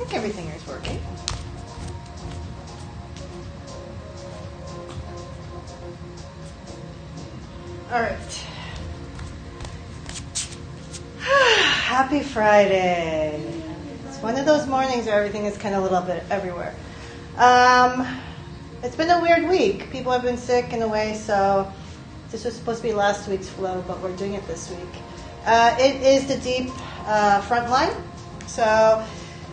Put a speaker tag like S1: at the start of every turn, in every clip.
S1: think everything is working. All right. Happy Friday. It's one of those mornings where everything is kind of a little bit everywhere. It's been a weird week. People have been sick in a way, so this was supposed to be last week's flow, but we're doing it this week. It is the deep front line. So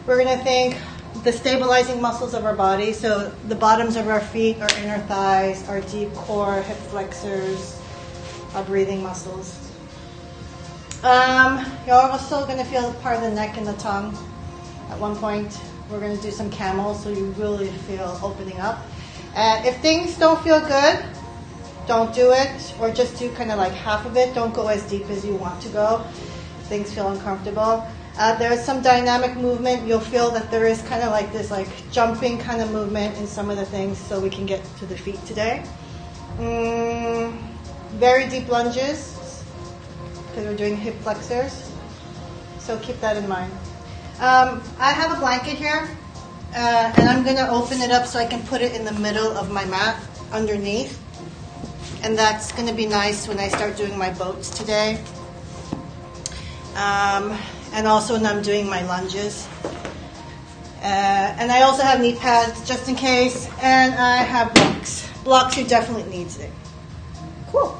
S1: we're going to think the stabilizing muscles of our body. So the bottoms of our feet, our inner thighs, our deep core, hip flexors, our breathing muscles. You're also going to feel part of the neck and the tongue. At one point, we're going to do some camels, so you really feel opening up. If things don't feel good, don't do it, or just do kind of like half of it. Don't go as deep as you want to go. If things feel uncomfortable. There's some dynamic movement. You'll feel that there is kind of like this like jumping kind of movement in some of the things, so we can get to the feet today. Very deep lunges, because we're doing hip flexors. So keep that in mind. I have a blanket here, and I'm going to open it up so I can put it in the middle of my mat underneath. And that's going to be nice when I start doing my boats today. And also when I'm doing my lunges. And I also have knee pads just in case. And I have blocks. Blocks you definitely needs it. Cool.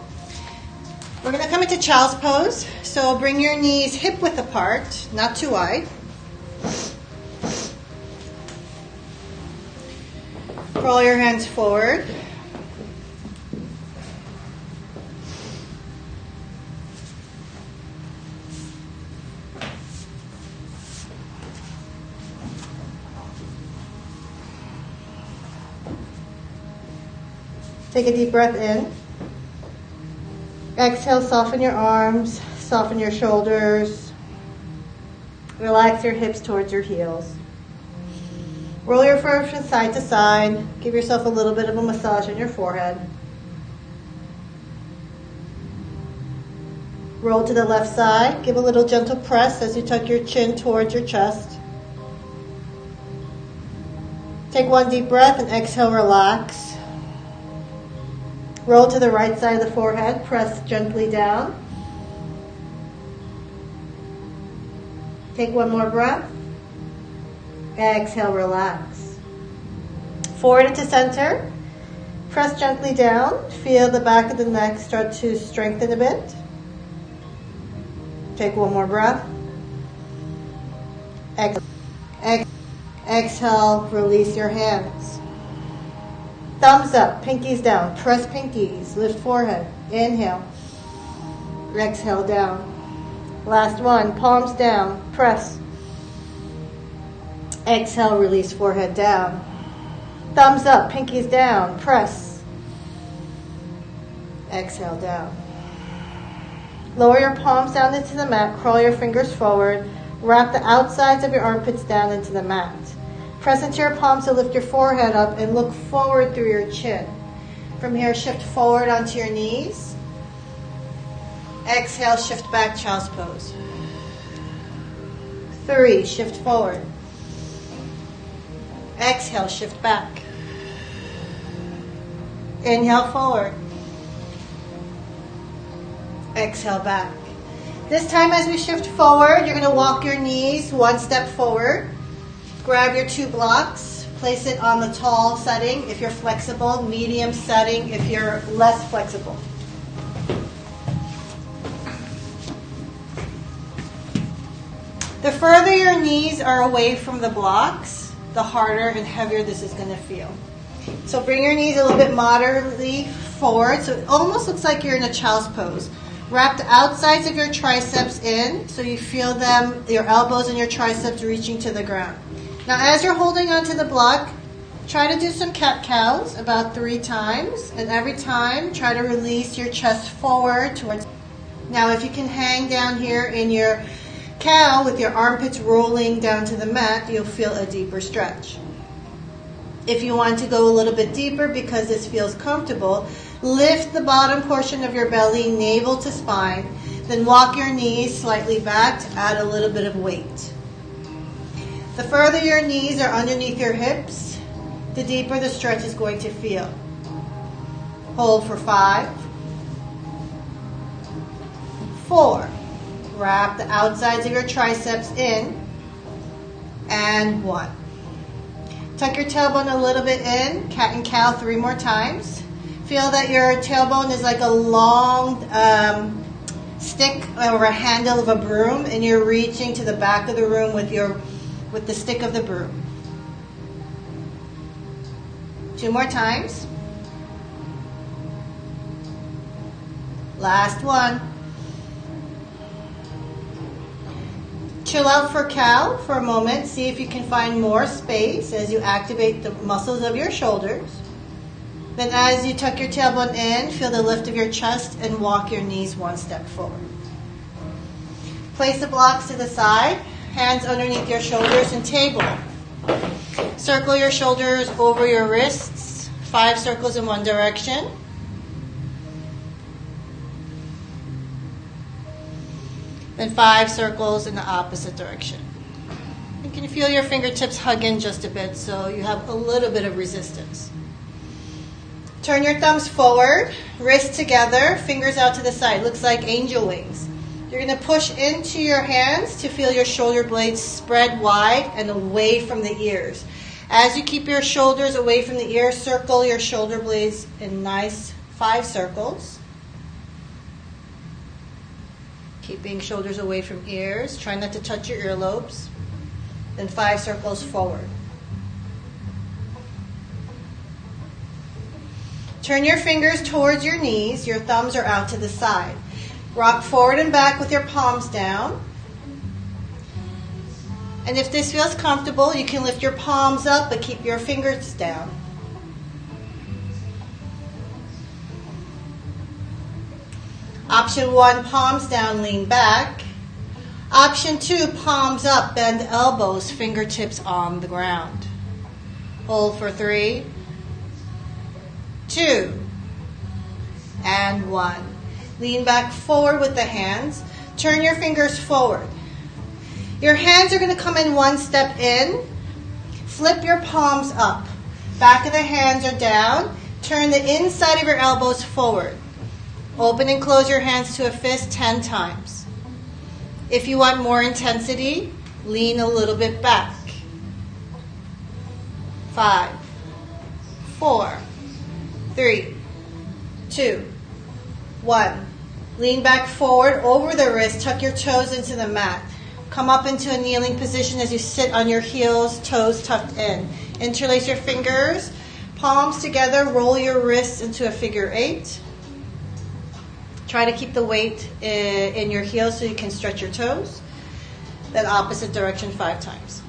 S1: We're going to come into child's pose. So bring your knees hip width apart, not too wide. Roll your hands forward. Take a deep breath in. Exhale, soften your arms, soften your shoulders. Relax your hips towards your heels. Roll your forehead from side to side. Give yourself a little bit of a massage on your forehead. Roll to the left side. Give a little gentle press as you tuck your chin towards your chest. Take one deep breath and exhale, relax. Roll to the right side of the forehead. Press gently down. Take one more breath. Exhale, relax. Forward into center. Press gently down. Feel the back of the neck start to strengthen a bit. Take one more breath. Exhale, release your hands. Thumbs up, pinkies down. Press pinkies, lift forehead. Inhale. Exhale, down. Last one, palms down, press. Exhale, release forehead down. Thumbs up, pinkies down, press. Exhale, down. Lower your palms down into the mat, crawl your fingers forward, wrap the outsides of your armpits down into the mat. Press into your palms to lift your forehead up and look forward through your chin. From here, shift forward onto your knees. Exhale, shift back, child's pose. 3, shift forward. Exhale, shift back. Inhale, forward. Exhale, back. This time as we shift forward, you're going to walk your knees one step forward. Grab your 2 blocks. Place it on the tall setting if you're flexible, medium setting if you're less flexible. The further your knees are away from the blocks, the harder and heavier this is going to feel. So bring your knees a little bit moderately forward. So it almost looks like you're in a child's pose. Wrap the outsides of your triceps in so you feel them, your elbows and your triceps reaching to the ground. Now as you're holding onto the block, try to do some cat-cows about 3 times. And every time, try to release your chest forward towards. Now if you can hang down here in your cow with your armpits rolling down to the mat, you'll feel a deeper stretch. If you want to go a little bit deeper because this feels comfortable, lift the bottom portion of your belly, navel to spine, then walk your knees slightly back to add a little bit of weight. The further your knees are underneath your hips, the deeper the stretch is going to feel. Hold for 5, 4. Wrap the outsides of your triceps in, and 1. Tuck your tailbone a little bit in, cat and cow 3 more times. Feel that your tailbone is like a long stick or a handle of a broom, and you're reaching to the back of the room with the stick of the broom. 2 more times. Last one. Chill out for cow for a moment. See if you can find more space as you activate the muscles of your shoulders. Then as you tuck your tailbone in, feel the lift of your chest and walk your knees 1 step forward. Place the blocks to the side, hands underneath your shoulders and table. Circle your shoulders over your wrists, 5 circles in one direction. Then 5 circles in the opposite direction. You can feel your fingertips hug in just a bit, so you have a little bit of resistance. Turn your thumbs forward, wrists together, fingers out to the side. Looks like angel wings. You're going to push into your hands to feel your shoulder blades spread wide and away from the ears. As you keep your shoulders away from the ears, circle your shoulder blades in nice 5 circles. Keeping shoulders away from ears. Try not to touch your earlobes. Then 5 circles forward. Turn your fingers towards your knees. Your thumbs are out to the side. Rock forward and back with your palms down. And if this feels comfortable, you can lift your palms up but keep your fingers down. Option 1, palms down, lean back. Option 2, palms up, bend elbows, fingertips on the ground. Hold for 3, 2, and 1. Lean back forward with the hands. Turn your fingers forward. Your hands are going to come in 1 step in. Flip your palms up. Back of the hands are down. Turn the inside of your elbows forward. Open and close your hands to a fist 10 times. If you want more intensity, lean a little bit back. 5, 4, 3, 2, 1. Lean back forward over the wrist. Tuck your toes into the mat. Come up into a kneeling position as you sit on your heels, toes tucked in. Interlace your fingers, palms together, roll your wrists into a figure 8. Try to keep the weight in your heels so you can stretch your toes. Then opposite direction 5 times.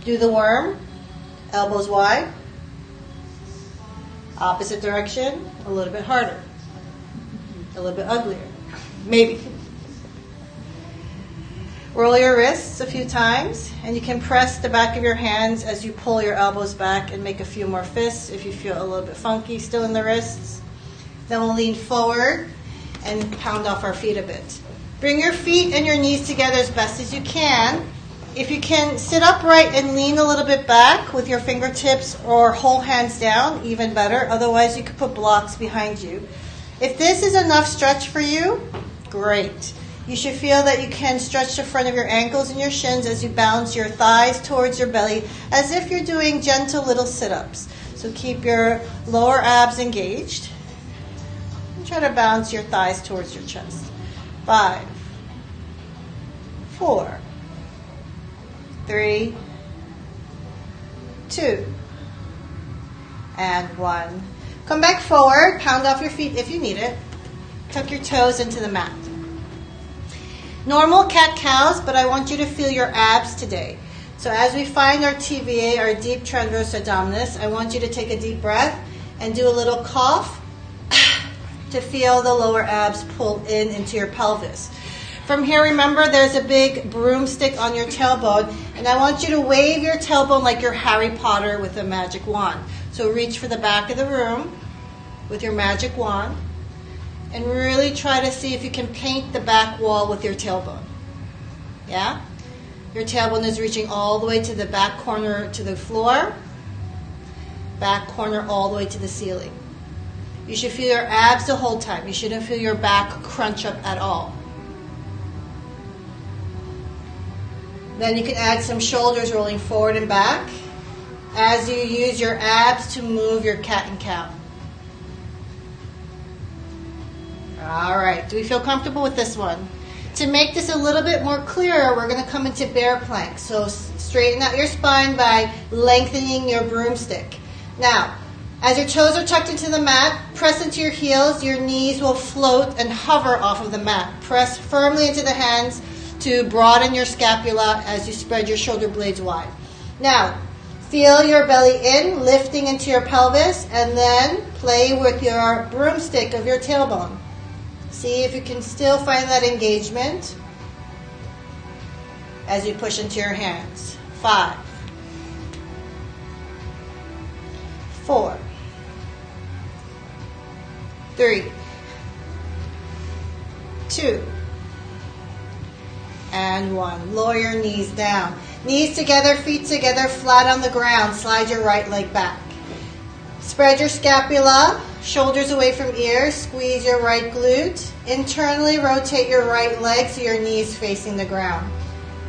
S1: Do the worm, elbows wide. Opposite direction, a little bit harder. A little bit uglier, maybe. Roll your wrists a few times, and you can press the back of your hands as you pull your elbows back and make a few more fists if you feel a little bit funky still in the wrists. Then we'll lean forward and pound off our feet a bit. Bring your feet and your knees together as best as you can. If you can sit upright and lean a little bit back with your fingertips or whole hands down, even better. Otherwise, you could put blocks behind you. If this is enough stretch for you, great. You should feel that you can stretch the front of your ankles and your shins as you bounce your thighs towards your belly as if you're doing gentle little sit-ups. So keep your lower abs engaged. And try to bounce your thighs towards your chest. 5, 4, 3, 2, and 1. Come back forward, pound off your feet if you need it. Tuck your toes into the mat. Normal cat-cows, but I want you to feel your abs today. So as we find our TVA, our deep transverse abdominis, I want you to take a deep breath and do a little cough to feel the lower abs pull in into your pelvis. From here, remember, there's a big broomstick on your tailbone, and I want you to wave your tailbone like you're Harry Potter with a magic wand. So reach for the back of the room with your magic wand, and really try to see if you can paint the back wall with your tailbone. Yeah? Your tailbone is reaching all the way to the back corner to the floor, back corner all the way to the ceiling. You should feel your abs the whole time. You shouldn't feel your back crunch up at all. Then you can add some shoulders rolling forward and back as you use your abs to move your cat and cow. All right, do we feel comfortable with this one? To make this a little bit more clear, we're going to come into bear plank. So straighten out your spine by lengthening your broomstick. Now, as your toes are tucked into the mat, press into your heels. Your knees will float and hover off of the mat. Press firmly into the hands to broaden your scapula as you spread your shoulder blades wide. Now, feel your belly in, lifting into your pelvis, and then play with your broomstick of your tailbone. See if you can still find that engagement as you push into your hands. 5, 4, 3, 2, and 1. Lower your knees down. Knees together, feet together, flat on the ground. Slide your right leg back. Spread your scapula, shoulders away from ears. Squeeze your right glute. Internally rotate your right leg so your knee is facing the ground.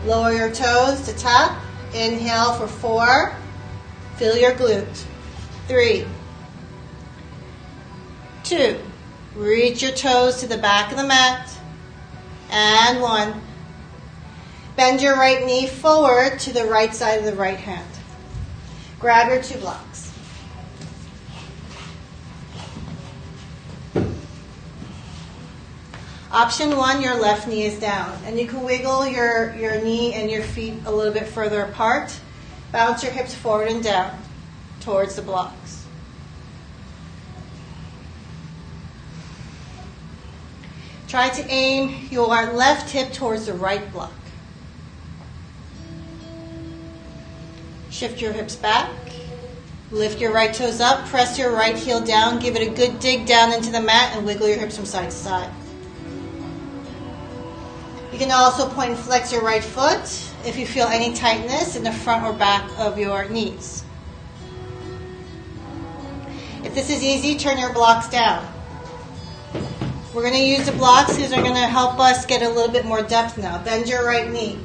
S1: Lower your toes to tap. Inhale for 4. Feel your glute. 3, 2. Reach your toes to the back of the mat. And 1. Bend your right knee forward to the right side of the right hand. Grab your 2 blocks. Option 1, your left knee is down. And you can wiggle your knee and your feet a little bit further apart. Bounce your hips forward and down towards the blocks. Try to aim your left hip towards the right block. Shift your hips back. Lift your right toes up. Press your right heel down. Give it a good dig down into the mat and wiggle your hips from side to side. You can also point and flex your right foot if you feel any tightness in the front or back of your knees. If this is easy, turn your blocks down. We're going to use the blocks because they're going to help us get a little bit more depth now. Bend your right knee.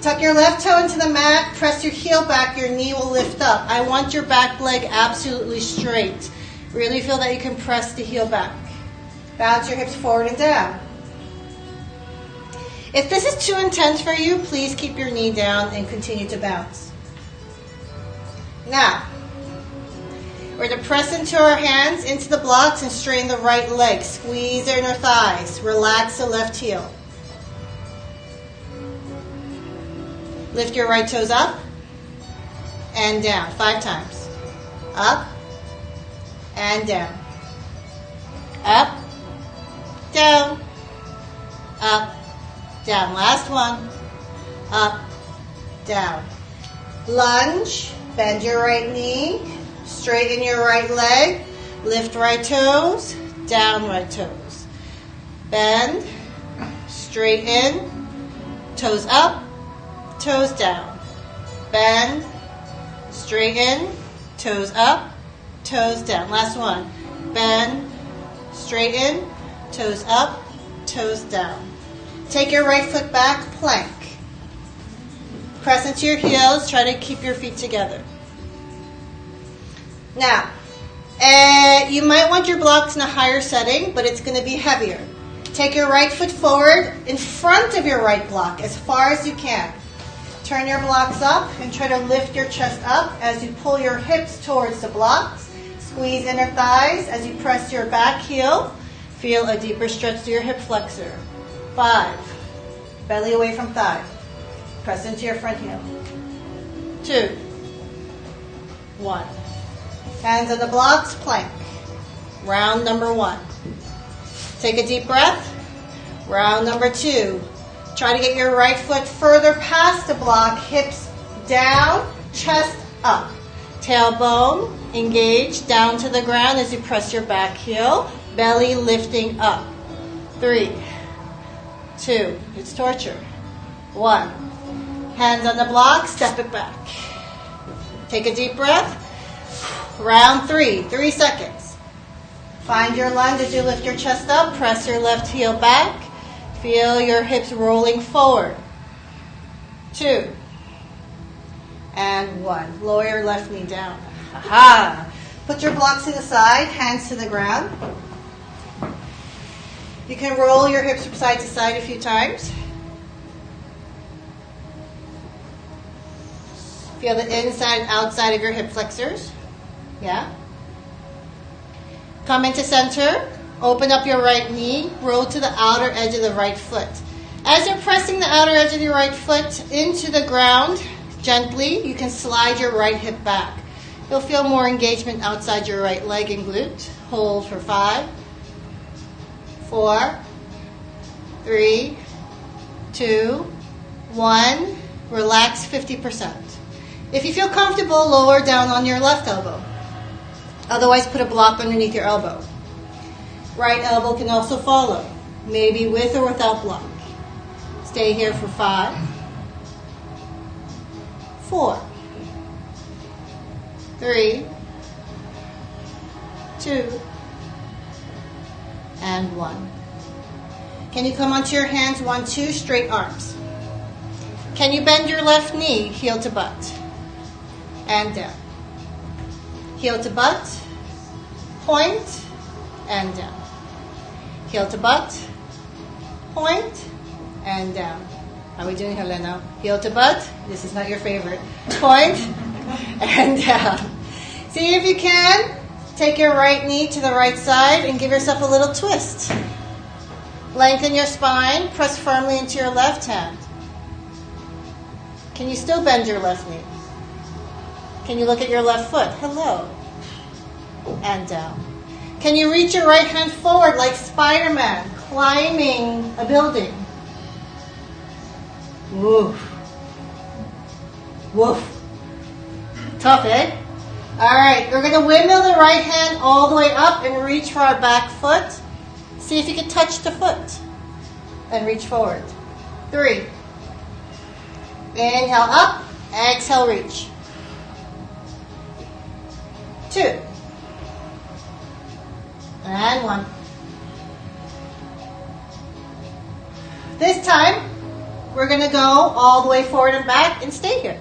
S1: Tuck your left toe into the mat, press your heel back, your knee will lift up. I want your back leg absolutely straight. Really feel that you can press the heel back. Bounce your hips forward and down. If this is too intense for you, please keep your knee down and continue to bounce. Now, we're going to press into our hands, into the blocks, and straighten the right leg. Squeeze the inner thighs. Relax the left heel. Lift your right toes up and down 5 times. Up and down. Up, down, up, down. Last one. Up, down. Lunge. Bend your right knee. Straighten your right leg. Lift right toes. Down right toes. Bend. Straighten. Toes up. Toes down. Bend. Straighten. Toes up. Toes down. Last one. Bend. Straighten. Toes up. Toes down. Take your right foot back. Plank. Press into your heels. Try to keep your feet together. Now, you might want your blocks in a higher setting, but it's going to be heavier. Take your right foot forward in front of your right block as far as you can. Turn your blocks up and try to lift your chest up as you pull your hips towards the blocks. Squeeze inner thighs as you press your back heel. Feel a deeper stretch to your hip flexor. 5. Belly away from thigh. Press into your front heel. 2. 1. Hands on the blocks, plank. Round number 1. Take a deep breath. Round number 2. Try to get your right foot further past the block, hips down, chest up. Tailbone engaged down to the ground as you press your back heel, belly lifting up. 3, 2, it's torture. 1. Hands on the block, step it back. Take a deep breath. Round 3, 3 seconds. Find your lunge as you lift your chest up. Press your left heel back. Feel your hips rolling forward. 2. And 1. Lower your left knee down. Aha! Put your blocks to the side, hands to the ground. You can roll your hips from side to side a few times. Feel the inside and outside of your hip flexors. Yeah? Come into center. Open up your right knee. Roll to the outer edge of the right foot. As you're pressing the outer edge of your right foot into the ground, gently, you can slide your right hip back. You'll feel more engagement outside your right leg and glute. Hold for 5, 4, 3, 2, 1. Relax 50%. If you feel comfortable, lower down on your left elbow. Otherwise, put a block underneath your elbow. Right elbow can also follow, maybe with or without block. Stay here for 5, 4, 3, 2, and 1. Can you come onto your hands? 1, 2, straight arms. Can you bend your left knee, heel to butt, and down. Heel to butt, point, and down. Heel to butt, point, and down. How are we doing, Helena? Heel to butt. This is not your favorite. Point, and down. See if you can. Take your right knee to the right side and give yourself a little twist. Lengthen your spine. Press firmly into your left hand. Can you still bend your left knee? Can you look at your left foot? Hello. And down. Can you reach your right hand forward like Spider-Man climbing a building? Woof. Woof. Tough, eh? All right, we're going to windmill the right hand all the way up and reach for our back foot. See if you can touch the foot. And reach forward. 3. Inhale up, exhale reach. 2. And 1. This time, we're going to go all the way forward and back and stay here.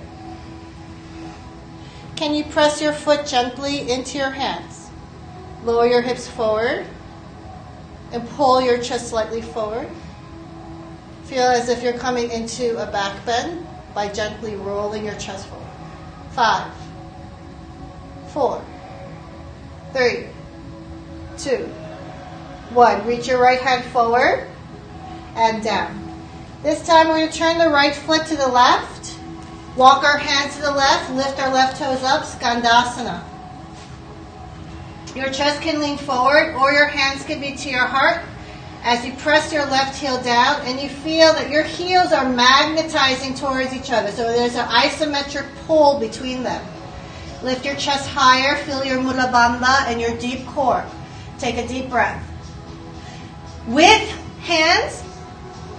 S1: Can you press your foot gently into your hands? Lower your hips forward and pull your chest slightly forward. Feel as if you're coming into a back bend by gently rolling your chest forward. 5, 4, 3, 2, 1. Reach your right hand forward and down. This time we're going to turn the right foot to the left. Walk our hands to the left, lift our left toes up, Skandasana. Your chest can lean forward or your hands can be to your heart as you press your left heel down and you feel that your heels are magnetizing towards each other. So there's an isometric pull between them. Lift your chest higher, feel your Mula Bandha and your deep core. Take a deep breath. With hands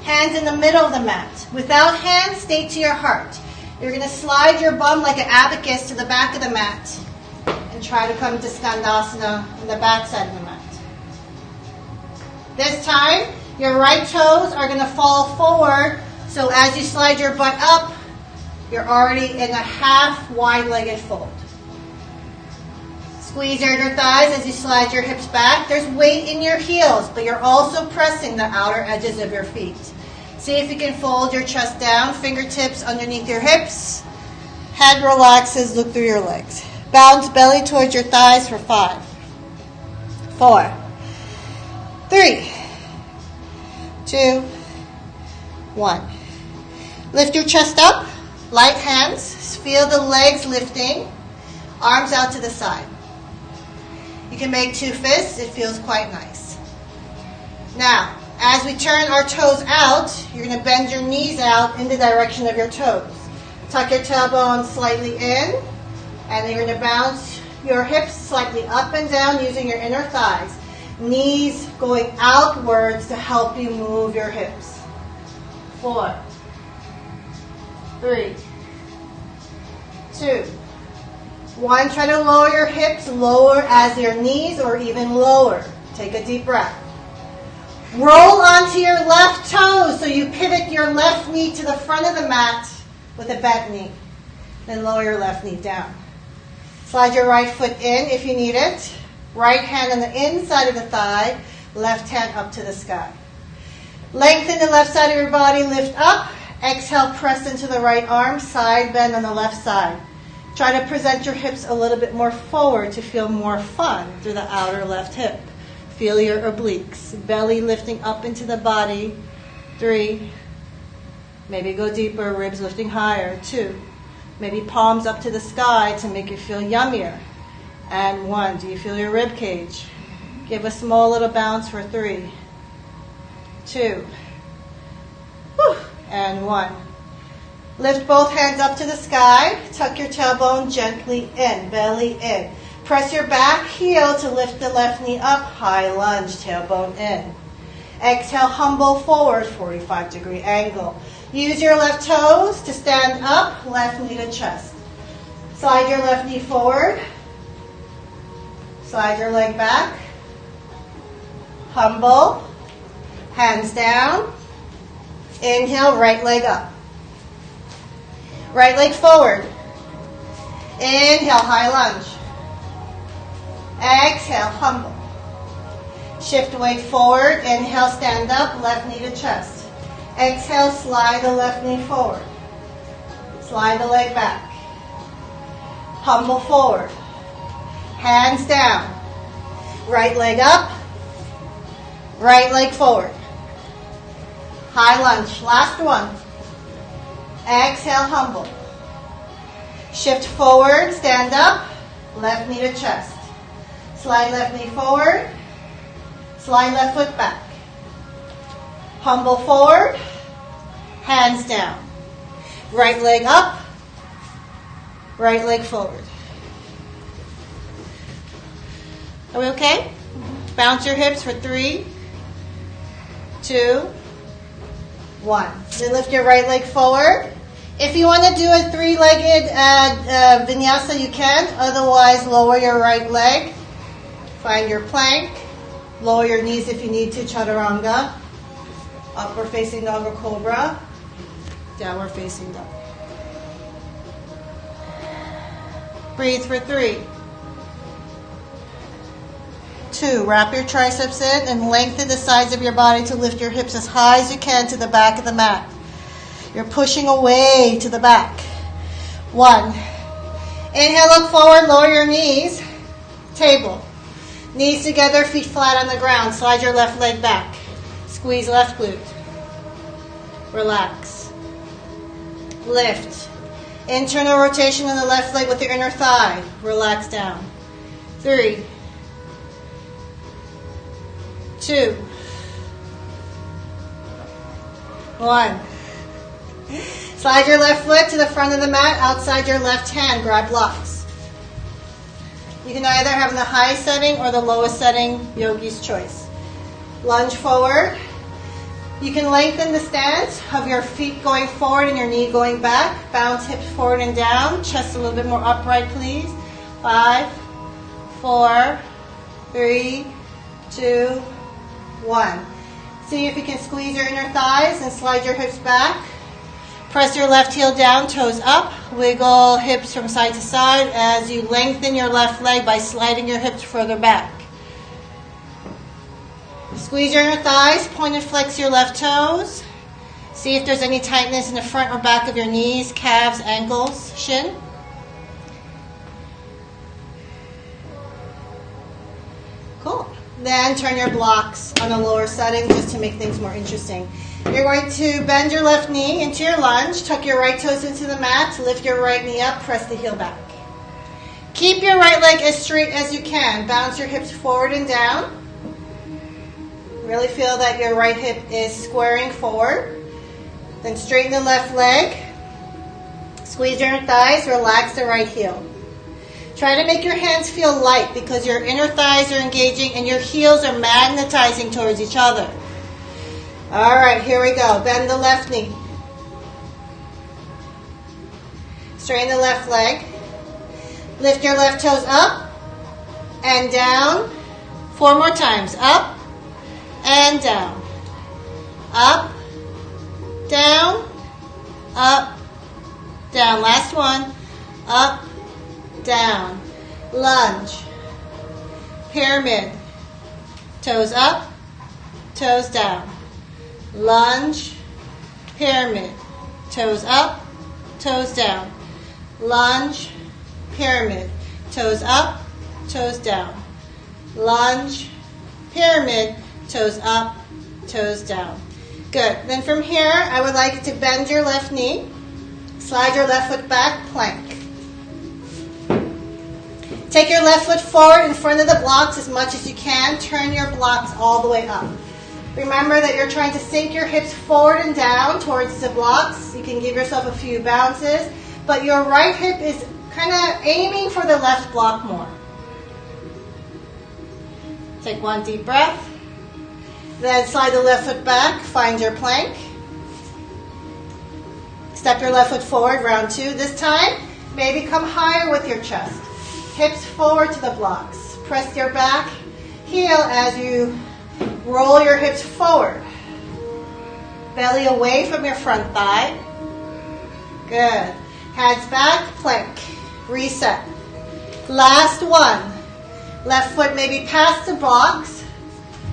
S1: in the middle of the mat. Without hands, stay to your heart. You're going to slide your bum like an abacus to the back of the mat and try to come to Skandasana on the back side of the mat. This time, your right toes are going to fall forward, so as you slide your butt up, you're already in a half wide-legged fold. Squeeze your inner thighs as you slide your hips back. There's weight in your heels, but you're also pressing the outer edges of your feet. See if you can fold your chest down, fingertips underneath your hips. Head relaxes, look through your legs. Bounce belly towards your thighs for 5, 4, 3, 2, 1. Lift your chest up, light hands. Feel the legs lifting, arms out to the side. You can make 2 fists, it feels quite nice. Now, as we turn our toes out, you're going to bend your knees out in the direction of your toes. Tuck your tailbone slightly in, and then you're going to bounce your hips slightly up and down using your inner thighs. Knees going outwards to help you move your hips. 4, 3, 2, 1. Try to lower your hips, lower as your knees, or even lower. Take a deep breath. Roll onto your left toes so you pivot your left knee to the front of the mat with a bent knee. Then lower your left knee down. Slide your right foot in if you need it. Right hand on the inside of the thigh, left hand up to the sky. Lengthen the left side of your body, lift up. Exhale, press into the right arm, side bend on the left side. Try to present your hips a little bit more forward to feel more fun through the outer left hip. Feel your obliques. Belly lifting up into the body. 3. Maybe go deeper, ribs lifting higher. 2. Maybe palms up to the sky to make you feel yummier. And 1. Do you feel your rib cage? Give a small little bounce for 3. 2. Whew. And 1. Lift both hands up to the sky. Tuck your tailbone gently in, belly in. Press your back heel to lift the left knee up. High lunge, tailbone in. Exhale, humble forward, 45-degree angle. Use your left toes to stand up, left knee to chest. Slide your left knee forward. Slide your leg back. Humble. Hands down. Inhale, right leg up. Right leg forward. Inhale, high lunge. Exhale, humble. Shift weight forward. Inhale, stand up, left knee to chest. Exhale, slide the left knee forward. Slide the leg back. Humble forward. Hands down. Right leg up. Right leg forward. High lunge. Last one. Exhale, humble. Shift forward, stand up, left knee to chest. Slide left knee forward, slide left foot back. Humble forward, hands down. Right leg up, right leg forward. Are we okay? Bounce your hips for 3, 2, 1. Then lift your right leg forward. If you want to do a 3-legged vinyasa, you can. Otherwise, lower your right leg. Find your plank. Lower your knees if you need to, chaturanga. Upward facing dog or cobra. Downward facing dog. Breathe for 3, 2. Wrap your triceps in and lengthen the sides of your body to lift your hips as high as you can to the back of the mat. You're pushing away to the back. 1. Inhale, look forward, lower your knees. Table. Knees together, feet flat on the ground. Slide your left leg back. Squeeze left glute. Relax. Lift. Internal rotation on the left leg with your inner thigh. Relax down. 3, 2, 1. Slide your left foot to the front of the mat, outside your left hand, grab blocks. You can either have the high setting or the lowest setting, yogi's choice. Lunge forward. You can lengthen the stance of your feet going forward and your knee going back. Bounce hips forward and down. Chest a little bit more upright, please. 5, 4, 3, 2, 1. See if you can squeeze your inner thighs and slide your hips back. Press your left heel down, toes up. Wiggle hips from side to side as you lengthen your left leg by sliding your hips further back. Squeeze your inner thighs, point and flex your left toes. See if there's any tightness in the front or back of your knees, calves, ankles, shin. Cool. Then turn your blocks on a lower setting just to make things more interesting. You're going to bend your left knee into your lunge, tuck your right toes into the mat, lift your right knee up, press the heel back. Keep your right leg as straight as you can. Bounce your hips forward and down. Really feel that your right hip is squaring forward. Then straighten the left leg. Squeeze your thighs, relax the right heel. Try to make your hands feel light because your inner thighs are engaging and your heels are magnetizing towards each other. All right, here we go. Bend the left knee. Straighten the left leg. Lift your left toes up and down. 4 more times. Up and down. Up, down, up, down. Last one. Up, down. Lunge. Pyramid. Toes up, toes down. Lunge. Pyramid. Toes up, toes down. Lunge. Pyramid. Toes up, toes down. Lunge. Pyramid. Toes up, toes down. Good. Then from here, I would like to bend your left knee. Slide your left foot back, plank. Take your left foot forward in front of the blocks as much as you can. Turn your blocks all the way up. Remember that you're trying to sink your hips forward and down towards the blocks. You can give yourself a few bounces, but your right hip is kind of aiming for the left block more. Take one deep breath. Then slide the left foot back, find your plank. Step your left foot forward, round 2. This time, maybe come higher with your chest. Hips forward to the blocks. Press your back heel as you roll your hips forward. Belly away from your front thigh. Good. Hands back, plank. Reset. Last one. Left foot maybe past the blocks.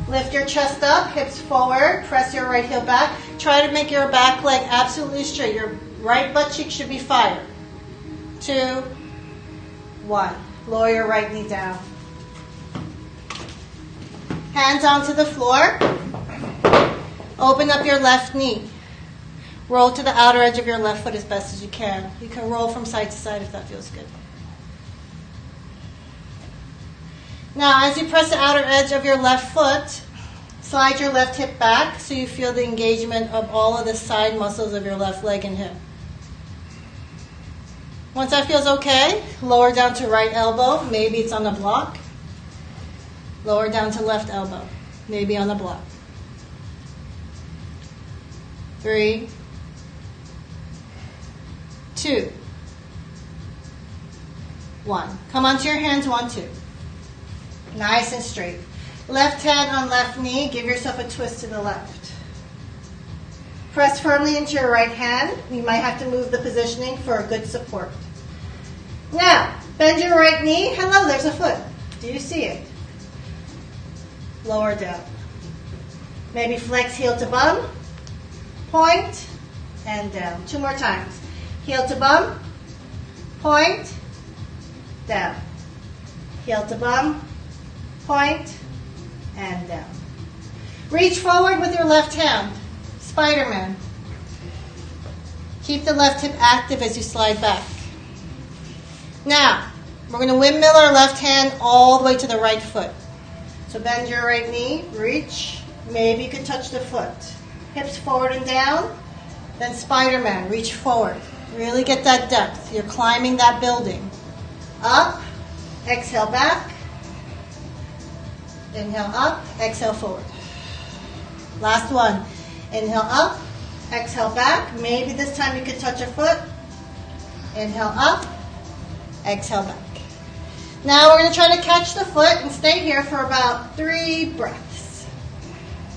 S1: Lift your chest up, hips forward. Press your right heel back. Try to make your back leg absolutely straight. Your right butt cheek should be fired. 2, 1. Lower your right knee down. Hands onto the floor. Open up your left knee. Roll to the outer edge of your left foot as best as you can. You can roll from side to side if that feels good. Now, as you press the outer edge of your left foot, slide your left hip back so you feel the engagement of all of the side muscles of your left leg and hip. Once that feels okay, lower down to right elbow. Maybe it's on the block. Lower down to left elbow. Maybe on the block. 3, 2, 1. Come onto your hands, 1, 2. Nice and straight. Left hand on left knee. Give yourself a twist to the left. Press firmly into your right hand. You might have to move the positioning for a good support. Now, bend your right knee. Hello, there's a foot. Do you see it? Lower down. Maybe flex heel to bum. Point and down. 2 more times. Heel to bum. Point. Down. Heel to bum. Point and down. Reach forward with your left hand. Spider-Man. Keep the left hip active as you slide back. Now, we're going to windmill our left hand all the way to the right foot. So bend your right knee, reach. Maybe you can touch the foot. Hips forward and down. Then Spider-Man, reach forward. Really get that depth. You're climbing that building. Up, exhale back. Inhale up, exhale forward. Last one. Inhale up, exhale back. Maybe this time you can touch a foot. Inhale up, exhale back. Now we're going to try to catch the foot and stay here for about 3 breaths.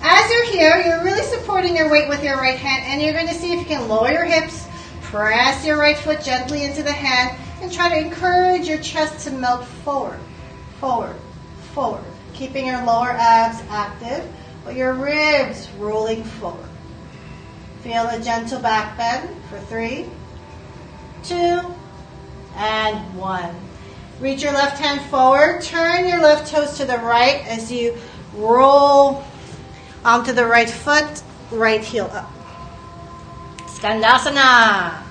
S1: As you're here, you're really supporting your weight with your right hand, and you're going to see if you can lower your hips, press your right foot gently into the hand, and try to encourage your chest to melt forward, forward, forward. Keeping your lower abs active, but your ribs rolling forward. Feel a gentle back bend for 3, 2, and 1. Reach your left hand forward. Turn your left toes to the right as you roll onto the right foot, right heel up. Skandasana.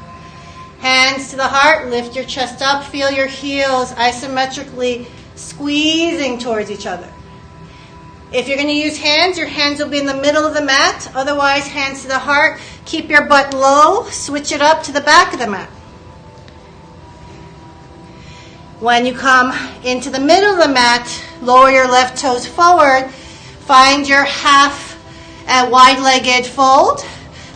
S1: Hands to the heart. Lift your chest up. Feel your heels isometrically squeezing towards each other. If you're going to use hands, your hands will be in the middle of the mat. Otherwise, hands to the heart. Keep your butt low. Switch it up to the back of the mat. When you come into the middle of the mat, lower your left toes forward. Find your half and wide-legged fold.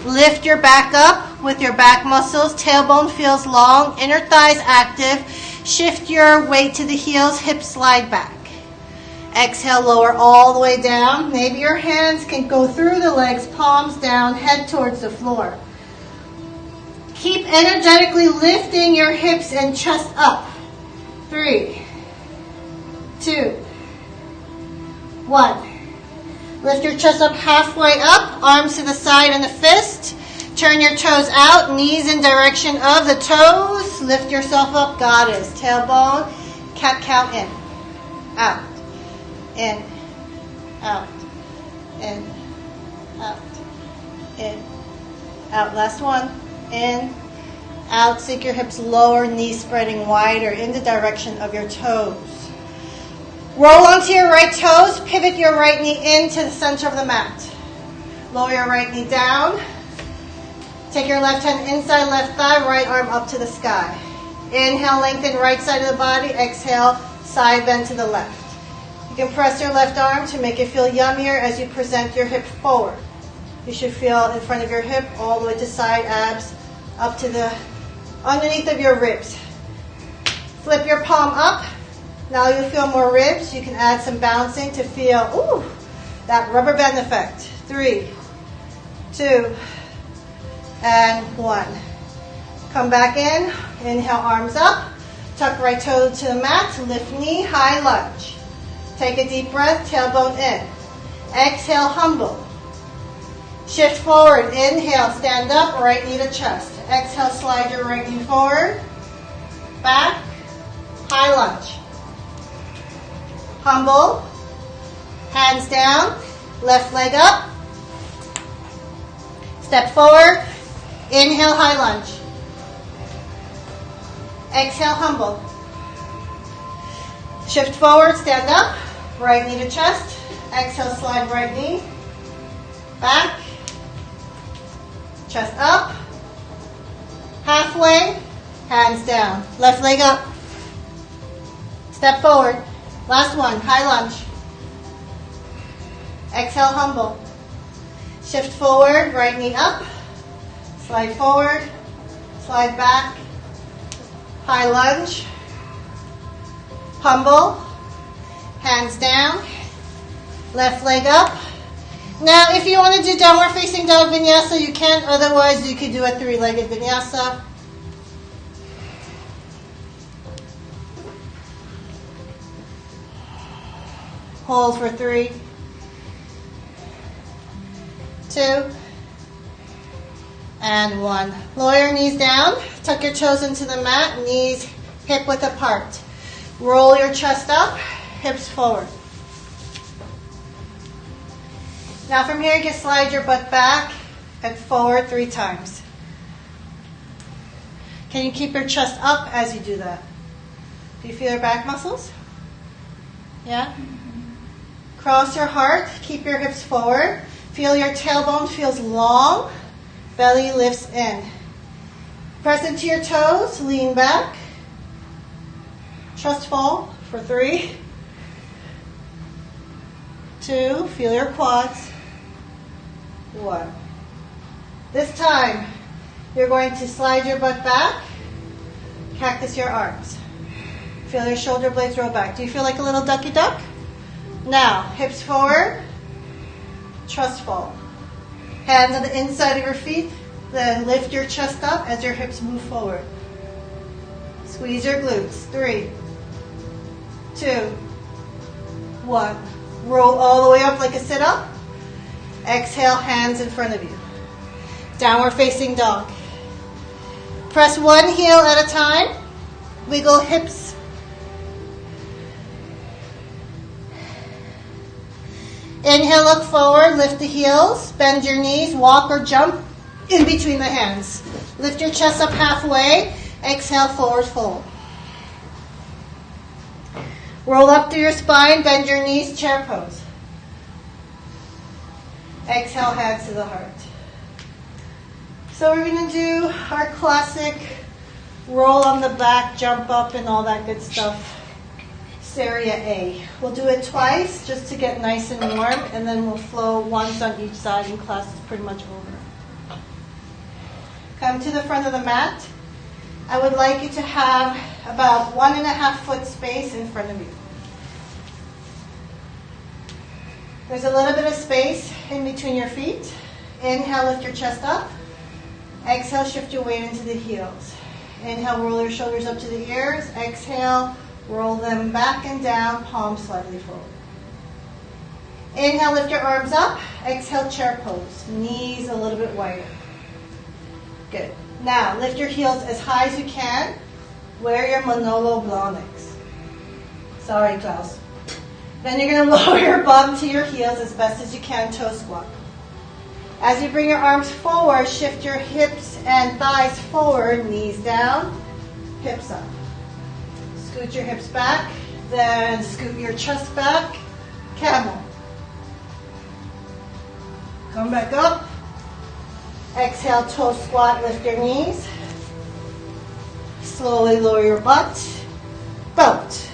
S1: Lift your back up. with your back muscles. Tailbone feels long, inner thighs active. Shift your weight to the heels, hips slide back. Exhale, lower all the way down. Maybe your hands can go through the legs, palms down, head towards the floor. Keep energetically lifting your hips and chest up. 3, 2, 1. Lift your chest up halfway up, arms to the side and a fist. Turn your toes out, knees in direction of the toes. Lift yourself up, goddess. Tailbone, cat-cow in, out, in, out, in, out, in, out. Last one, in, out. Sink your hips lower, knees spreading wider in the direction of your toes. Roll onto your right toes, pivot your right knee into the center of the mat. Lower your right knee down. Take your left hand inside left thigh, right arm up to the sky. Inhale, lengthen right side of the body. Exhale, side bend to the left. You can press your left arm to make it feel yummier as you present your hip forward. You should feel in front of your hip all the way to side abs, up to the underneath of your ribs. Flip your palm up. Now you'll feel more ribs. You can add some bouncing to feel, that rubber band effect. 3, 2, and 1. Come back in. Inhale, arms up. Tuck right toe to the mat. Lift knee, high lunge. Take a deep breath, tailbone in. Exhale, humble. Shift forward. Inhale, stand up, right knee to chest. Exhale, slide your right knee forward. Back, high lunge. Humble, hands down, left leg up. Step forward, inhale, high lunge. Exhale, humble. Shift forward, stand up, right knee to chest. Exhale, slide right knee. Back, chest up. Halfway, hands down, left leg up. Step forward. Last one, high lunge. Exhale, humble. Shift forward, right knee up. Slide forward, slide back. High lunge. Humble. Hands down. Left leg up. Now, if you want to do downward facing dog vinyasa, you can. Otherwise, you could do a 3-legged vinyasa. Hold for 3, 2, and 1. Lower your knees down. Tuck your toes into the mat. Knees hip width apart. Roll your chest up. Hips forward. Now from here, you can slide your butt back and forward 3 times. Can you keep your chest up as you do that? Do you feel your back muscles? Yeah? Cross your heart, keep your hips forward. Feel your tailbone feels long, belly lifts in. Press into your toes, lean back. Trust fall for 3, 2, feel your quads. 1. This time, you're going to slide your butt back, cactus your arms. Feel your shoulder blades roll back. Do you feel like a little ducky duck? Now, hips forward, trust fall. Hands on the inside of your feet, then lift your chest up as your hips move forward. Squeeze your glutes. 3, 2, 1. Roll all the way up like a sit-up. Exhale, hands in front of you. Downward facing dog. Press one heel at a time. Wiggle hips. Inhale, look forward, lift the heels, bend your knees, walk or jump in between the hands. Lift your chest up halfway. Exhale, forward fold. Roll up through your spine, bend your knees, chair pose. Exhale, hands to the heart. So we're going to do our classic roll on the back, jump up, and all that good stuff. Seria A. We'll do it twice just to get nice and warm, and then we'll flow once on each side, and class is pretty much over. come to the front of the mat. I would like you to have about 1.5 foot space in front of you. There's a little bit of space in between your feet. Inhale, lift your chest up. Exhale, shift your weight into the heels. Inhale, roll your shoulders up to the ears. Exhale, roll them back and down, palms slightly forward. Inhale, lift your arms up. Exhale, chair pose. Knees a little bit wider. Good. Now, lift your heels as high as you can. Wear your Manolo Blahniks. Sorry, Klaus. Then you're going to lower your bum to your heels as best as you can, toe squat. As you bring your arms forward, shift your hips and thighs forward, knees down, hips up. Scoot your hips back, then scoot your chest back, camel. Come back up. Exhale, toe squat, lift your knees. Slowly lower your butt, boat.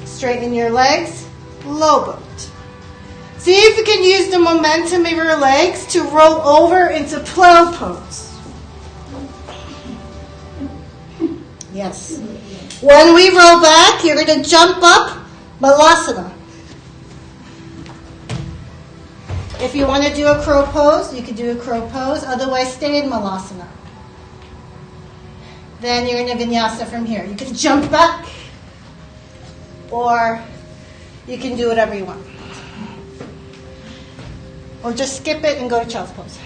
S1: Straighten your legs, low boat. See if you can use the momentum of your legs to roll over into plow pose. Yes. When we roll back, you're going to jump up, Malasana. If you want to do a crow pose, you can do a crow pose. Otherwise, stay in Malasana. Then you're in a vinyasa from here. You can jump back, or you can do whatever you want. Or just skip it and go to child's pose.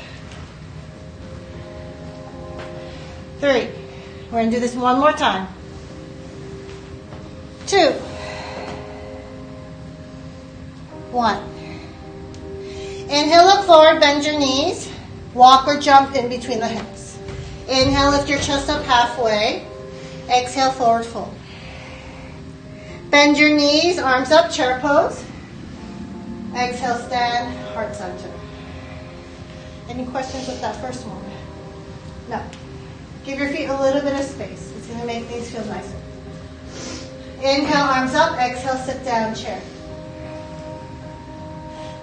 S1: 3. We're going to do this one more time. 2. 1. Inhale, look forward, bend your knees. Walk or jump in between the hips. Inhale, lift your chest up halfway. Exhale, forward fold. Bend your knees, arms up, chair pose. Exhale, stand, heart center. Any questions with that first one? No. Give your feet a little bit of space. It's going to make things feel nicer. Inhale, arms up. Exhale, sit down, chair.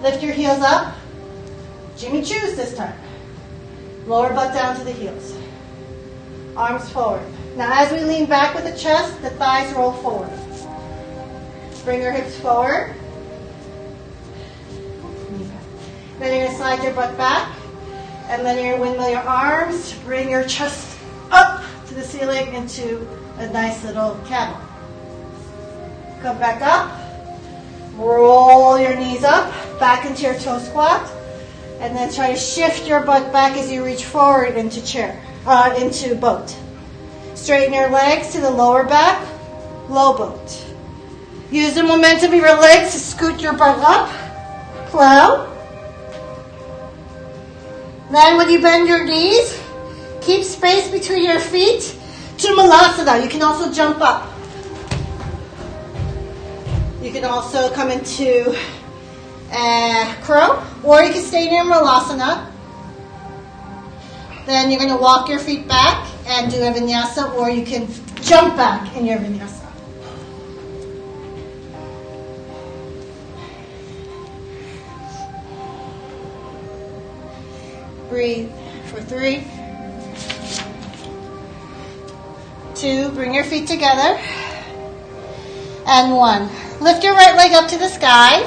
S1: Lift your heels up. Jimmy Choos this time. Lower butt down to the heels. Arms forward. Now as we lean back with the chest, the thighs roll forward. Bring your hips forward. Then you're going to slide your butt back. And then you're going to windmill your arms. Bring your chest up to the ceiling into a nice little camel. Come back up. Roll your knees up. Back into your toe squat. And then try to shift your butt back as you reach forward into chair, into boat. Straighten your legs to the lower back. Low boat. Use the momentum of your legs to scoot your butt up. Plow. Then when you bend your knees, keep space between your feet to Malasana. You can also jump up. You can also come into crow, or you can stay in your Malasana. Then you're going to walk your feet back and do a vinyasa, or you can jump back in your vinyasa. Breathe for 3, 2, bring your feet together, and 1. Lift your right leg up to the sky.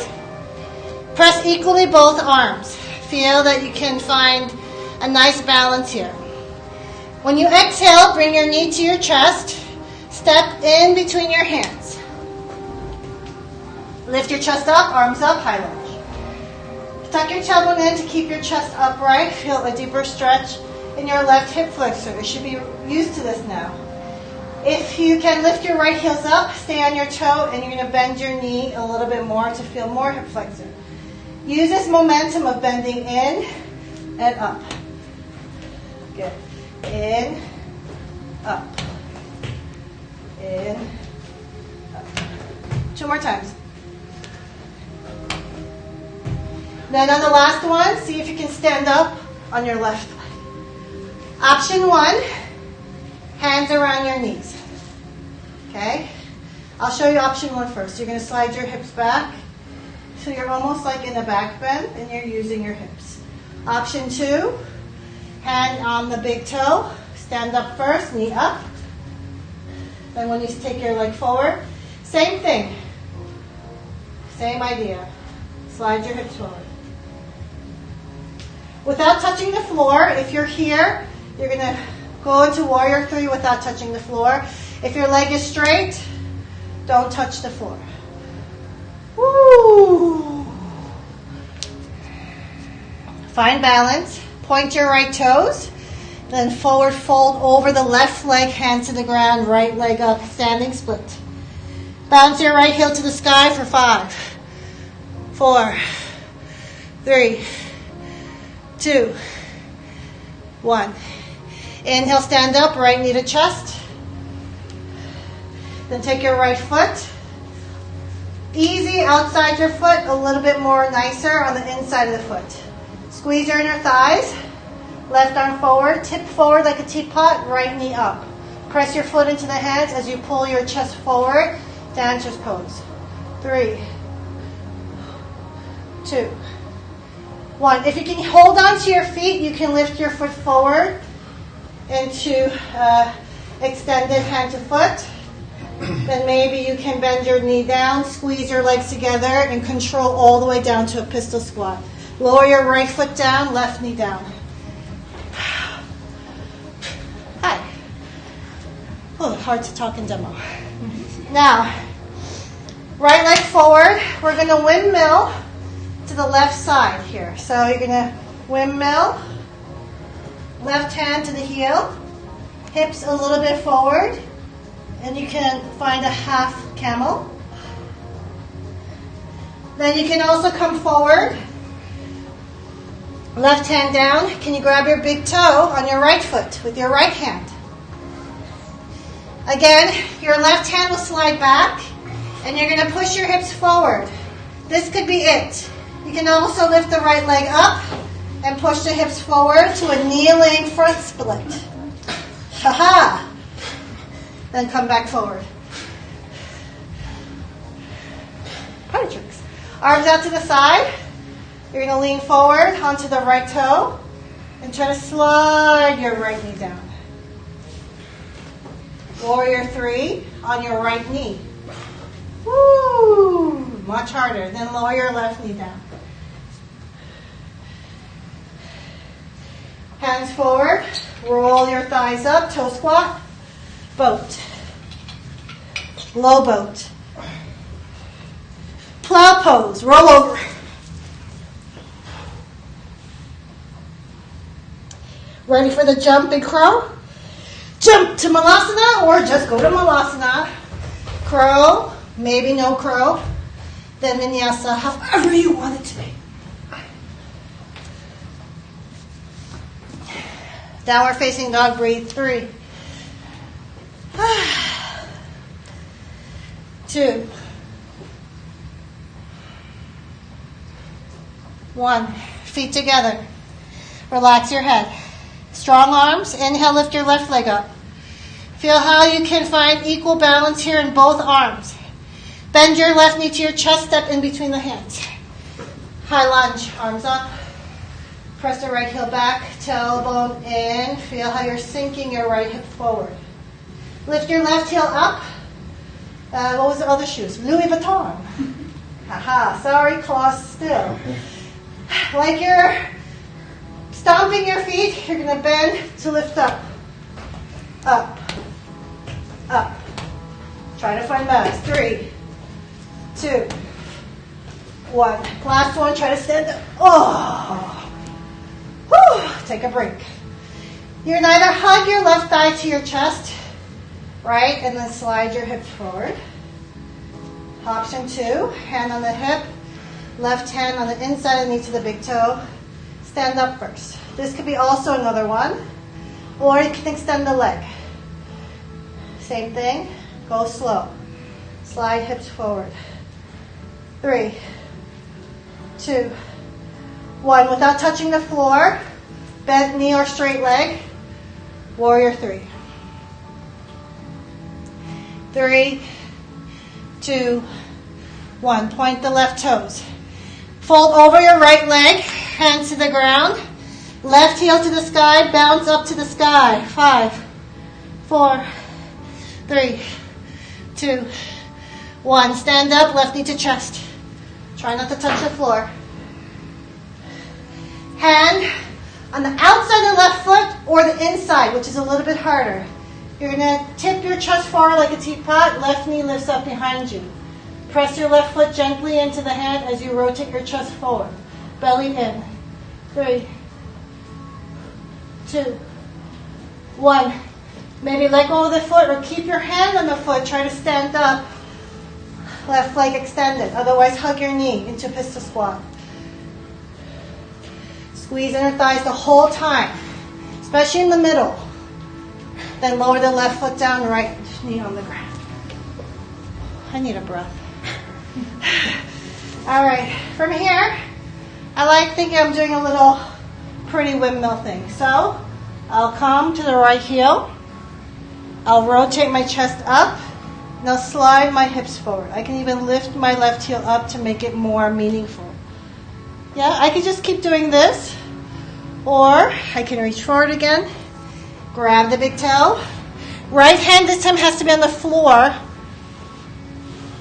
S1: Press equally both arms. Feel that you can find a nice balance here. When you exhale, bring your knee to your chest. Step in between your hands. Lift your chest up, arms up, high lunge. Tuck your tailbone in to keep your chest upright. Feel a deeper stretch in your left hip flexor. You should be used to this now. If you can lift your right heels up, stay on your toe, and you're going to bend your knee a little bit more to feel more hip flexor. Use this momentum of bending in and up. Good. In, up. In, up. 2 more times. Then on the last one, see if you can stand up on your left leg. Option 1, hands around your knees. Okay? I'll show you option 1 first. You're going to slide your hips back. So you're almost like in a back bend and you're using your hips. Option 2, Hand on the big toe. Stand up first, knee up. Then when you take your leg forward, same thing. Same idea. Slide your hips forward. Without touching the floor, if you're here, you're going to go into warrior 3 without touching the floor. If your leg is straight, don't touch the floor. Woo! Find balance. Point your right toes. Then forward fold over the left leg, hand to the ground, right leg up, standing split. Bounce your right heel to the sky for 5, 4, 3, 2, 1. Inhale, stand up, right knee to chest. Then take your right foot. Easy outside your foot, a little bit more nicer on the inside of the foot. Squeeze your inner thighs. Left arm forward, tip forward like a teapot, right knee up. Press your foot into the hands as you pull your chest forward. Dancer's pose. 3, 2, 1. If you can hold on to your feet, you can lift your foot forward into extended hand to foot. Then maybe you can bend your knee down, squeeze your legs together, and control all the way down to a pistol squat. Lower your right foot down, left knee down. Hi. Oh, hard to talk in demo. Now, right leg forward. We're going to windmill to the left side here. So you're going to windmill, left hand to the heel, hips a little bit forward, and you can find a half camel. Then you can also come forward. Left hand down. Can you grab your big toe on your right foot with your right hand? Again, your left hand will slide back, and you're going to push your hips forward. This could be it. You can also lift the right leg up and push the hips forward to a kneeling front split. Ha-ha! Then come back forward. Party tricks. Arms out to the side. You're going to lean forward onto the right toe and try to slide your right knee down. Warrior 3 on your right knee. Woo! Much harder. Then lower your left knee down. Hands forward. Roll your thighs up. Toe squat. Boat. Low boat. Plow pose. Roll over. Ready for the jumping crow? Jump to Malasana or just go to Malasana. Crow, maybe no crow. Then Vinyasa, however you want it to be. Downward facing dog, breathe. 3, 2, 1. Feet together. Relax your head. Strong arms. Inhale, lift your left leg up. Feel how you can find equal balance here in both arms. Bend your left knee to your chest, step in between the hands. High lunge, arms up. Press the right heel back, tailbone in. Feel how you're sinking your right hip forward. Lift your left heel up. What was the other shoes? Louis Vuitton. Haha, sorry, claws still. Like you're stomping your feet, you're going to bend to lift up. Up. Up. Try to find balance. 3, 2, 1. Last one, try to stand up. Oh. Whew. Take a break. You're going to either hug your left thigh to your chest, right, and then slide your hips forward. Option 2, hand on the hip, left hand on the inside of the knee to the big toe. Stand up first. This could be also another one. Or you can extend the leg. Same thing. Go slow. Slide hips forward. 3, 2, 1. Without touching the floor, bent knee or straight leg. Warrior 3. 3, 2, 1. Point the left toes. Fold over your right leg, hands to the ground. Left heel to the sky, bounce up to the sky. 5, 4, 3, 2, 1. Stand up, left knee to chest. Try not to touch the floor. Hand on the outside of the left foot or the inside, which is a little bit harder. You're going to tip your chest forward like a teapot. Left knee lifts up behind you. Press your left foot gently into the hand as you rotate your chest forward. Belly in. 3, 2, 1. Maybe let go of the foot or keep your hand on the foot. Try to stand up. Left leg extended. Otherwise, hug your knee into pistol squat. Squeeze inner thighs the whole time, especially in the middle. Then lower the left foot down, right knee on the ground. I need a breath. All right, from here, I like thinking I'm doing a little pretty windmill thing. So I'll come to the right heel. I'll rotate my chest up. And I'll slide my hips forward. I can even lift my left heel up to make it more meaningful. Yeah, I can just keep doing this. Or I can reach forward again. Grab the big toe. Right hand this time has to be on the floor.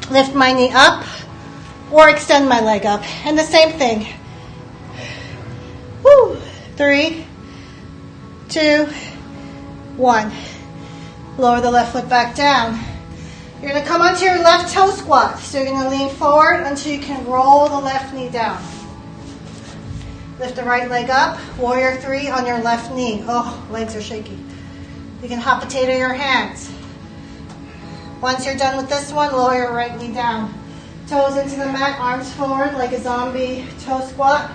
S1: Lift my knee up. Or extend my leg up. And the same thing. Woo. 3, 2, 1. Lower the left foot back down. You're going to come onto your left toe squat. So you're going to lean forward until you can roll the left knee down. Lift the right leg up. Warrior 3 on your left knee. Oh, legs are shaky. You can hot potato your hands. Once you're done with this one, lower your right knee down. Toes into the mat, arms forward like a zombie toe squat.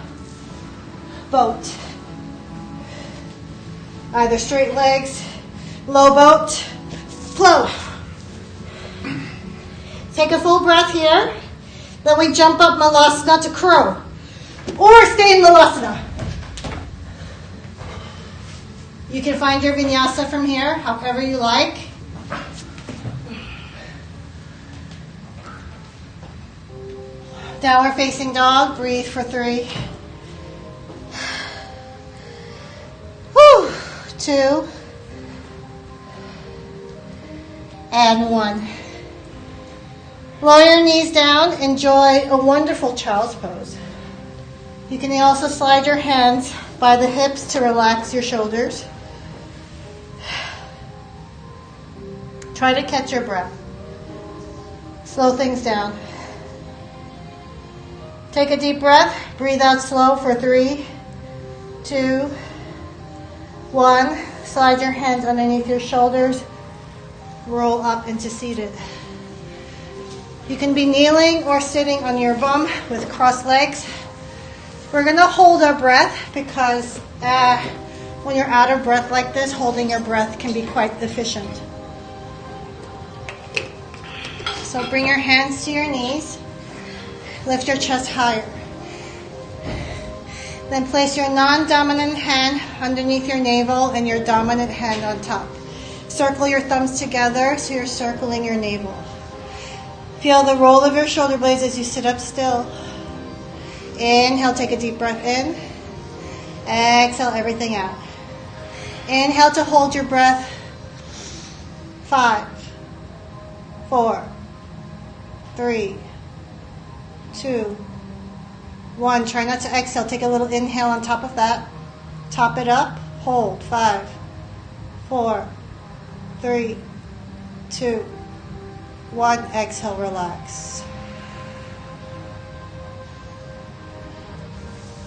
S1: Boat. Either straight legs, low boat, flow. Take a full breath here. Then we jump up Malasana to crow. Or stay in Malasana. You can find your vinyasa from here, however you like. Downward facing dog. Breathe for 3. 2. And 1. Lower your knees down. Enjoy a wonderful child's pose. You can also slide your hands by the hips to relax your shoulders. Try to catch your breath. Slow things down. Take a deep breath. Breathe out slow for 3, 2, 1. Slide your hands underneath your shoulders. Roll up into seated. You can be kneeling or sitting on your bum with crossed legs. We're going to hold our breath because when you're out of breath like this, holding your breath can be quite efficient. So bring your hands to your knees. Lift your chest higher. Then place your non-dominant hand underneath your navel and your dominant hand on top. Circle your thumbs together so you're circling your navel. Feel the roll of your shoulder blades as you sit up still. Inhale, take a deep breath in. Exhale, everything out. Inhale to hold your breath. 5, 4, 3, 2, 1. Try not to exhale. Take a little inhale on top of that. Top it up. Hold. 5, 4, 3, 2, 1. Exhale, relax.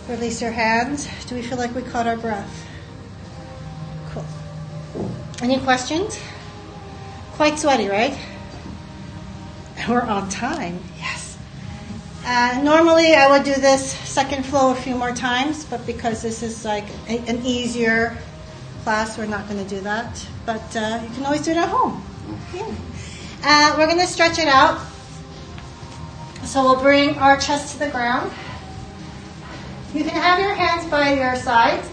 S1: Release your hands. Do we feel like we caught our breath? Cool. Any questions? Quite sweaty, right? We're on time. Yes. Normally I would do this second flow a few more times, but because this is like an easier class, we're not going to do that. But you can always do it at home. Yeah. We're going to stretch it out. So we'll bring our chest to the ground. You can have your hands by your sides,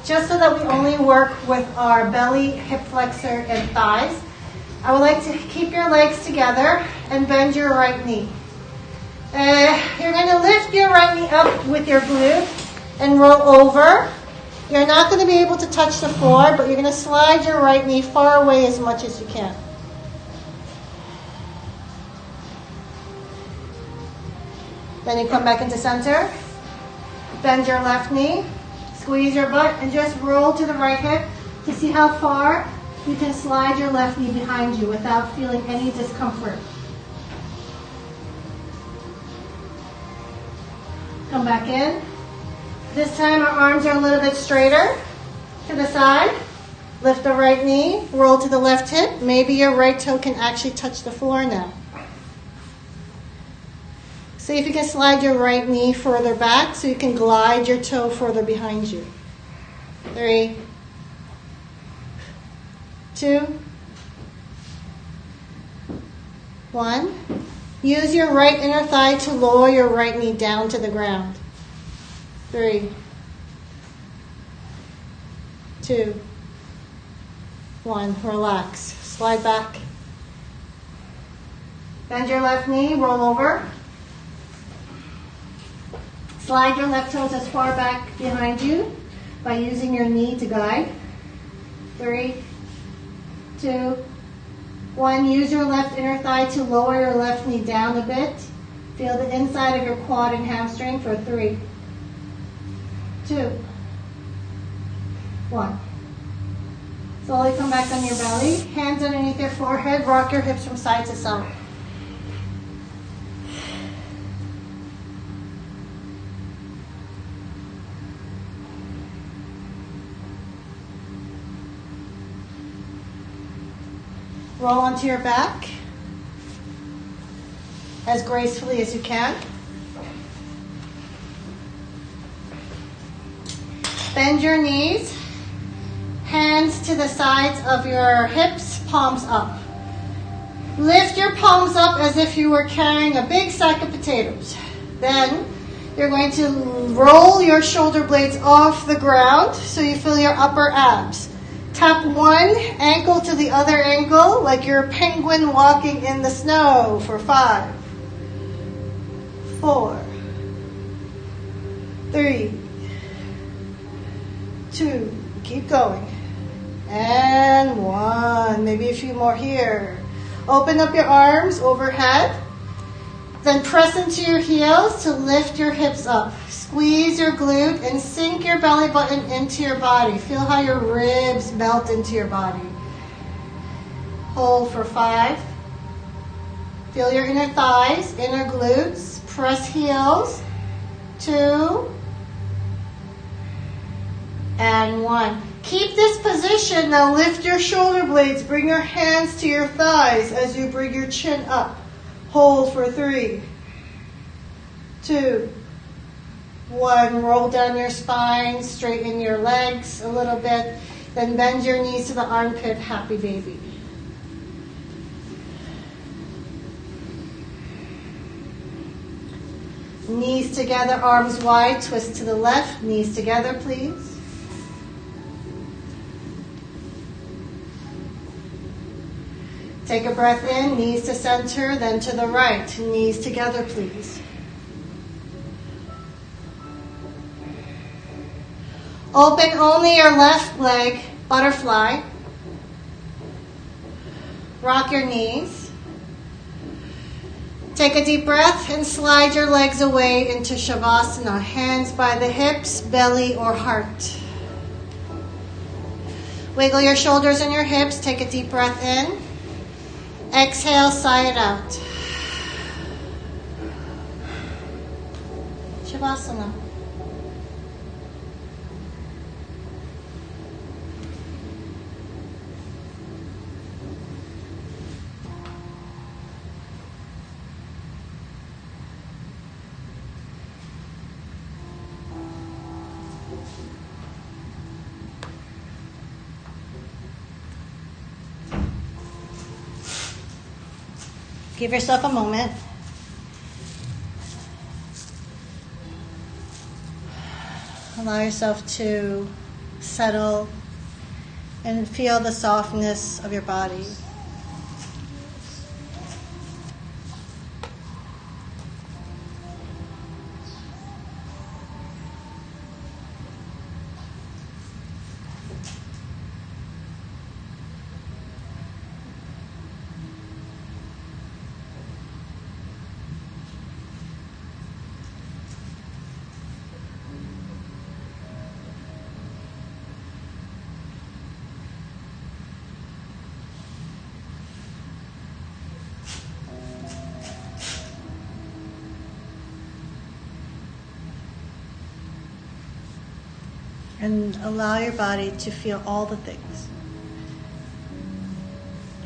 S1: just so that we only work with our belly, hip flexor, and thighs. I would like to keep your legs together and bend your right knee. You're going to lift your right knee up with your glute and roll over. You're not going to be able to touch the floor, but you're going to slide your right knee far away as much as you can. Then you come back into center. Bend your left knee. Squeeze your butt and just roll to the right hip to see how far you can slide your left knee behind you without feeling any discomfort. Come back in. This time our arms are a little bit straighter to the side. Lift the right knee, roll to the left hip. Maybe your right toe can actually touch the floor now. See if you can slide your right knee further back so you can glide your toe further behind you. 3, 2, 1. Use your right inner thigh to lower your right knee down to the ground. 3, 2, 1. Relax. Slide back. Bend your left knee, roll over. Slide your left toes as far back behind you by using your knee to guide. 3, 2, 1. Use your left inner thigh to lower your left knee down a bit. Feel the inside of your quad and hamstring for 3, 2, 1. Slowly come back on your belly. Hands underneath your forehead. Rock your hips from side to side. Roll onto your back as gracefully as you can. Bend your knees, hands to the sides of your hips, palms up. Lift your palms up as if you were carrying a big sack of potatoes. Then you're going to roll your shoulder blades off the ground so you feel your upper abs. Tap one ankle to the other ankle like you're a penguin walking in the snow for 5, 4, 3, 2, keep going, and 1, maybe a few more here. Open up your arms overhead, then press into your heels to lift your hips up. Squeeze your glute and sink your belly button into your body. Feel how your ribs melt into your body. Hold for 5. Feel your inner thighs, inner glutes. Press heels. 2. And 1. Keep this position. Now lift your shoulder blades. Bring your hands to your thighs as you bring your chin up. Hold for 3, 2, 1. Roll down your spine, straighten your legs a little bit, then bend your knees to the armpit, happy baby. Knees together, arms wide, twist to the left, knees together, please. Take a breath in, knees to center, then to the right, knees together, please. Open only your left leg, butterfly. Rock your knees. Take a deep breath and slide your legs away into Shavasana. Hands by the hips, belly or heart. Wiggle your shoulders and your hips. Take a deep breath in. Exhale, sigh it out. Shavasana. Give yourself a moment. Allow yourself to settle and feel the softness of your body. And allow your body to feel all the things.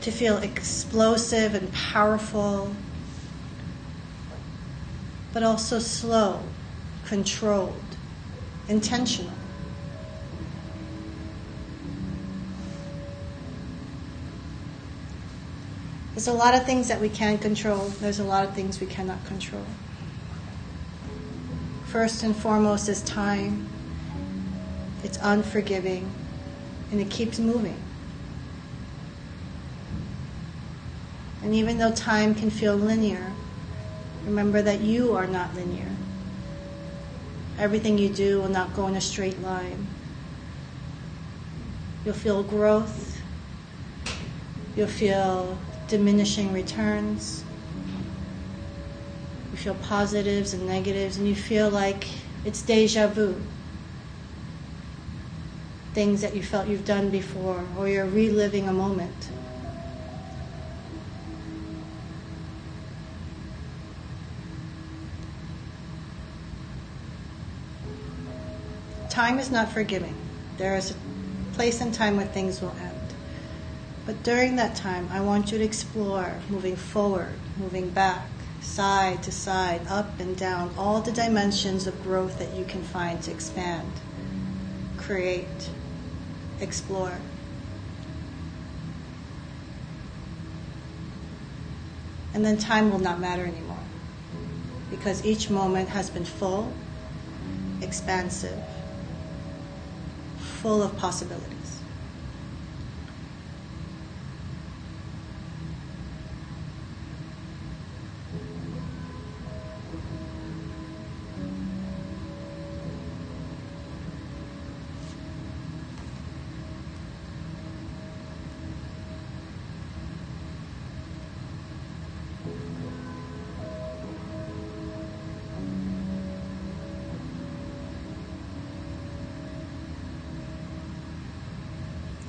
S1: To feel explosive and powerful, but also slow, controlled, intentional. There's a lot of things that we can control. There's a lot of things we cannot control. First and foremost is time. It's unforgiving, and it keeps moving. And even though time can feel linear, remember that you are not linear. Everything you do will not go in a straight line. You'll feel growth. You'll feel diminishing returns. You feel positives and negatives, and you feel like it's deja vu. Things that you felt you've done before, or you're reliving a moment. Time is not forgiving. There is a place and time where things will end. But during that time, I want you to explore moving forward, moving back, side to side, up and down, all the dimensions of growth that you can find to expand, create, explore. And then time will not matter anymore, because each moment has been full, expansive, full of possibilities.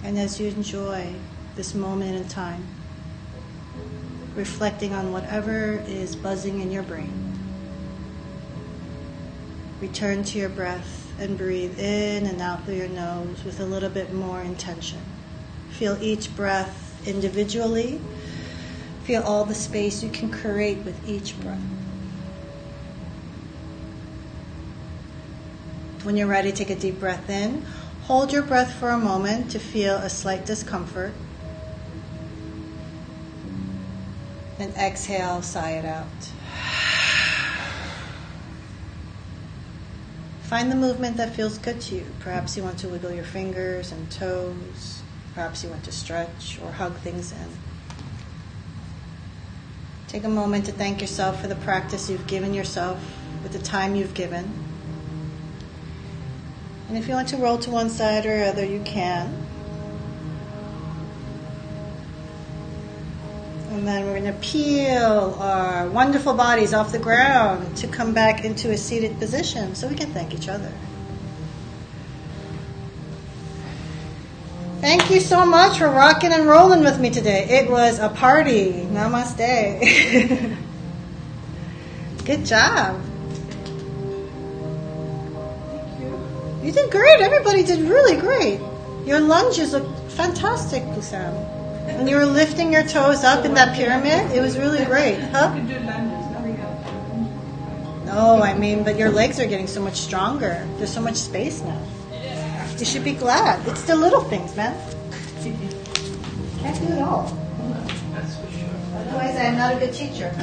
S1: And as you enjoy this moment in time, reflecting on whatever is buzzing in your brain, return to your breath and breathe in and out through your nose with a little bit more intention. Feel each breath individually. Feel all the space you can create with each breath. When you're ready, take a deep breath in. Hold your breath for a moment to feel a slight discomfort. Then exhale, sigh it out. Find the movement that feels good to you. Perhaps you want to wiggle your fingers and toes. Perhaps you want to stretch or hug things in. Take a moment to thank yourself for the practice you've given yourself, with the time you've given. And if you want to roll to one side or other, you can. And then we're going to peel our wonderful bodies off the ground to come back into a seated position so we can thank each other. Thank you so much for rocking and rolling with me today. It was a party. Namaste. Good job. You did great. Everybody did really great. Your lunges look fantastic, Kusam. When you were lifting your toes up in that pyramid, it was really great. Huh? No, I mean, but your legs are getting so much stronger. There's so much space now. You should be glad. It's the little things, man. Can't do it all.
S2: That's for sure.
S1: Otherwise, I'm not a good teacher.